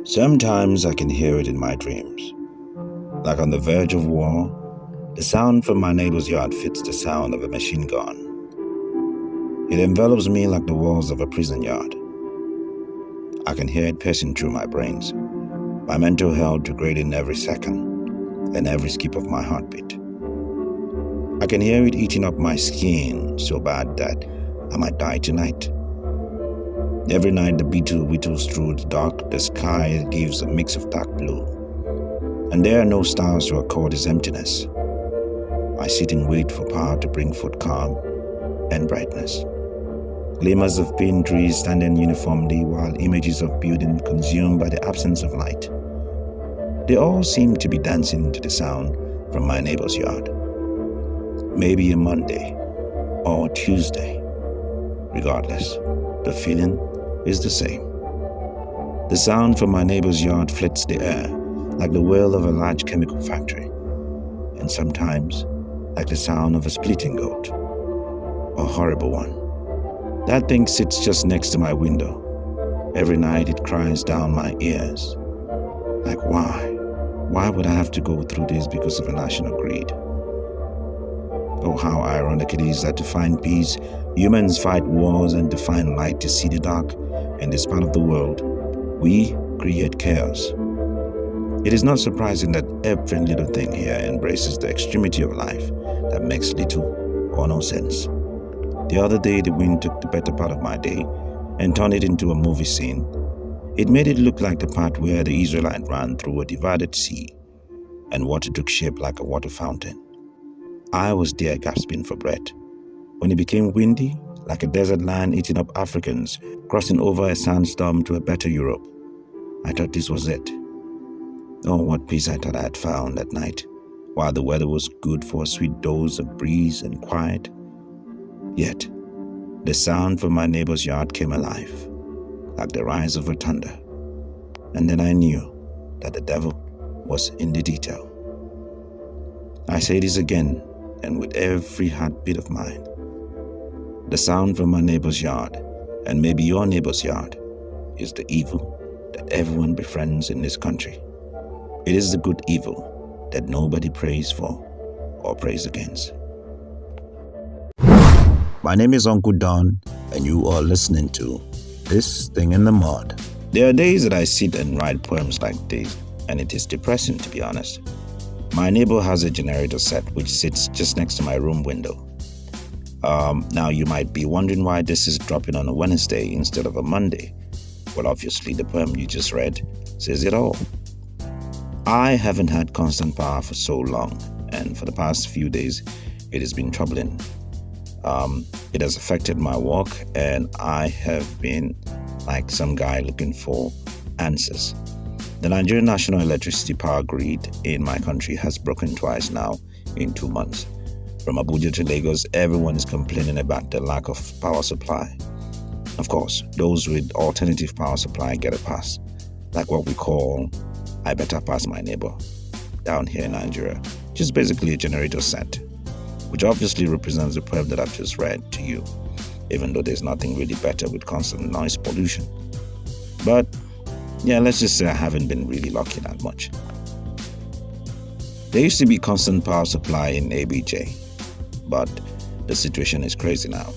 Sometimes I can hear it in my dreams. Like on the verge of war, the sound from my neighbor's yard fits the sound of a machine gun. It envelops me like the walls of a prison yard. I can hear it piercing through my brains, my mental health degrading every second and every skip of my heartbeat. I can hear it eating up my skin so bad that I might die tonight. Every night the beetle whittles through the dark, the sky gives a mix of dark blue. And there are no stars to accord this emptiness. I sit and wait for power to bring forth calm and brightness. Glimmers of pine trees standing uniformly while images of buildings consumed by the absence of light. They all seem to be dancing to the sound from my neighbor's yard. Maybe a Monday or Tuesday. Regardless, the feeling is the same. The sound from my neighbor's yard flits the air like the wail of a large chemical factory, and sometimes like the sound of a splitting goat, a horrible one. That thing sits just next to my window. Every night it cries down my ears. Like why? Why would I have to go through this because of a national greed? Oh, how ironic it is that to find peace, humans fight wars, and to find light to see the dark in this part of the world, we create chaos. It is not surprising that every little thing here embraces the extremity of life that makes little or no sense. The other day, the wind took the better part of my day and turned it into a movie scene. It made it look like the part where the Israelites ran through a divided sea and water took shape like a water fountain. I was there gasping for breath when it became windy, like a desert lion eating up Africans, crossing over a sandstorm to a better Europe. I thought this was it. Oh, what peace I thought I had found that night, while the weather was good for a sweet dose of breeze and quiet. Yet, the sound from my neighbor's yard came alive, like the rise of a thunder. And then I knew that the devil was in the detail. I say this again, and with every heartbeat of mine. The sound from my neighbor's yard, and maybe your neighbor's yard, is the evil that everyone befriends in this country. It is the good evil that nobody prays for or prays against. My name is Uncle Don, and you are listening to This Thing in the Mud. There are days that I sit and write poems like this, and it is depressing, to be honest. My neighbor has a generator set which sits just next to my room window. Now you might be wondering why this is dropping on a Wednesday instead of a Monday. Well, obviously the poem you just read says it all. I haven't had constant power for so long, and for the past few days it has been troubling. It has affected my work, and I have been like some guy looking for answers. The Nigerian National Electricity Power Grid in my country has broken twice now in 2 months. From Abuja to Lagos, everyone is complaining about the lack of power supply. Of course, those with alternative power supply get a pass, like what we call I Better Pass My Neighbor down here in Nigeria, which is basically a generator set, which obviously represents the poem that I've just read to you, even though there's nothing really better with constant noise pollution. But yeah, let's just say I haven't been really lucky that much. There used to be constant power supply in ABJ, but the situation is crazy now.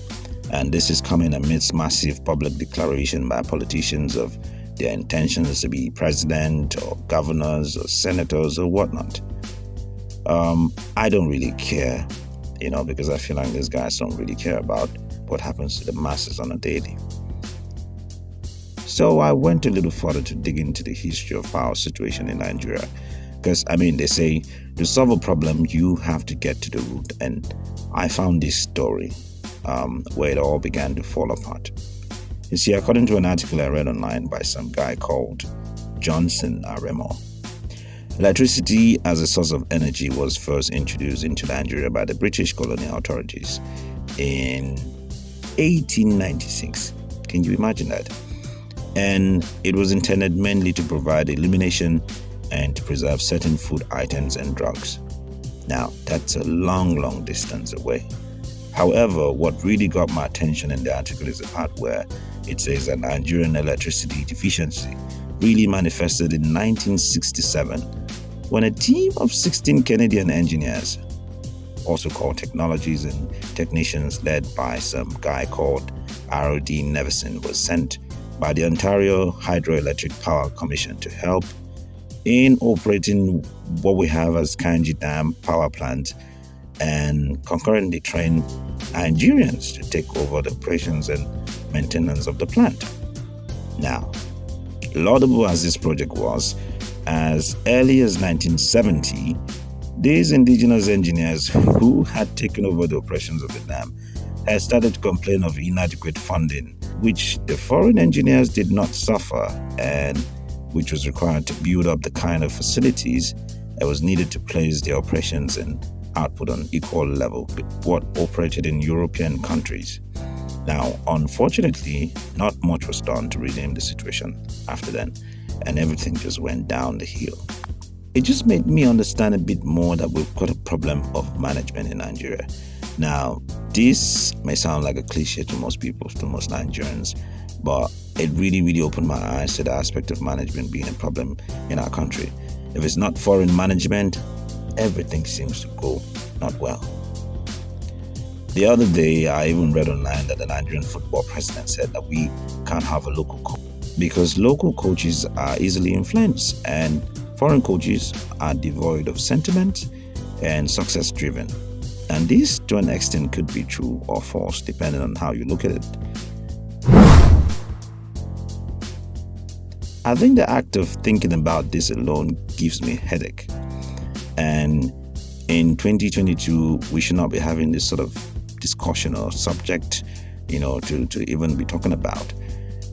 And this is coming amidst massive public declaration by politicians of their intentions to be president or governors or senators or whatnot. I don't really care, because I feel like these guys don't really care about what happens to the masses on a daily. So I went a little further to dig into the history of power situation in Nigeria. Because, they say to solve a problem, you have to get to the root. And I found this story where it all began to fall apart. You see, according to an article I read online by some guy called Johnson Aremo, electricity as a source of energy was first introduced into Nigeria by the British colonial authorities in 1896. Can you imagine that? And it was intended mainly to provide illumination and to preserve certain food items and drugs. Now, that's a long, long distance away. However, what really got my attention in the article is the part where it says that Nigerian electricity deficiency really manifested in 1967 when a team of 16 Canadian engineers, also called technologies and technicians led by some guy called R.D. Neveson, was sent by the Ontario Hydroelectric Power Commission to help in operating what we have as Kanji Dam power plant and concurrently train Nigerians to take over the operations and maintenance of the plant. Now, laudable as this project was, as early as 1970, these indigenous engineers who had taken over the operations of the dam had started to complain of inadequate funding, which the foreign engineers did not suffer, and which was required to build up the kind of facilities that was needed to place their operations and output on equal level with what operated in European countries. Now, unfortunately, not much was done to redeem the situation after then, and everything just went down the hill. It just made me understand a bit more that we've got a problem of management in Nigeria. Now, this may sound like a cliche to most people, to most Nigerians, but it really opened my eyes to the aspect of management being a problem in our country. If it's not foreign management, everything seems to go not well. The other day, I even read online that the Nigerian football president said that we can't have a local coach because local coaches are easily influenced and foreign coaches are devoid of sentiment and success driven. And this, to an extent, could be true or false depending on how you look at it. I think the act of thinking about this alone gives me a headache. And in 2022, we should not be having this sort of discussion or subject, to even be talking about.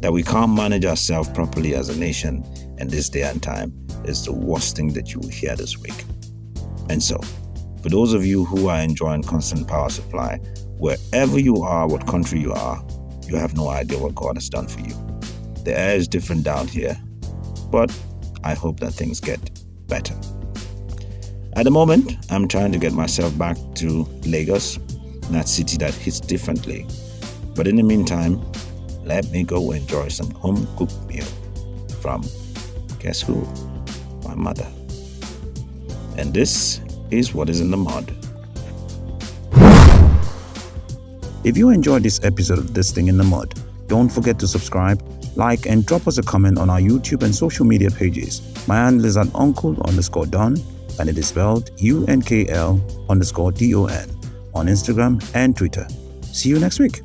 That we can't manage ourselves properly as a nation in this day and time is the worst thing that you will hear this week. And so, for those of you who are enjoying constant power supply, wherever you are, what country you are, you have no idea what God has done for you. The air is different down here, but I hope that things get better. At the moment, I'm trying to get myself back to Lagos, that city that hits differently. But in the meantime, let me go enjoy some home-cooked meal from, guess who? My mother. And this is what is in the mud. If you enjoyed this episode of This Thing in the Mud, don't forget to subscribe, like, and drop us a comment on our YouTube and social media pages. My handle is at uncle_Don, and it is spelled UNKL_DON on Instagram and Twitter. See you next week.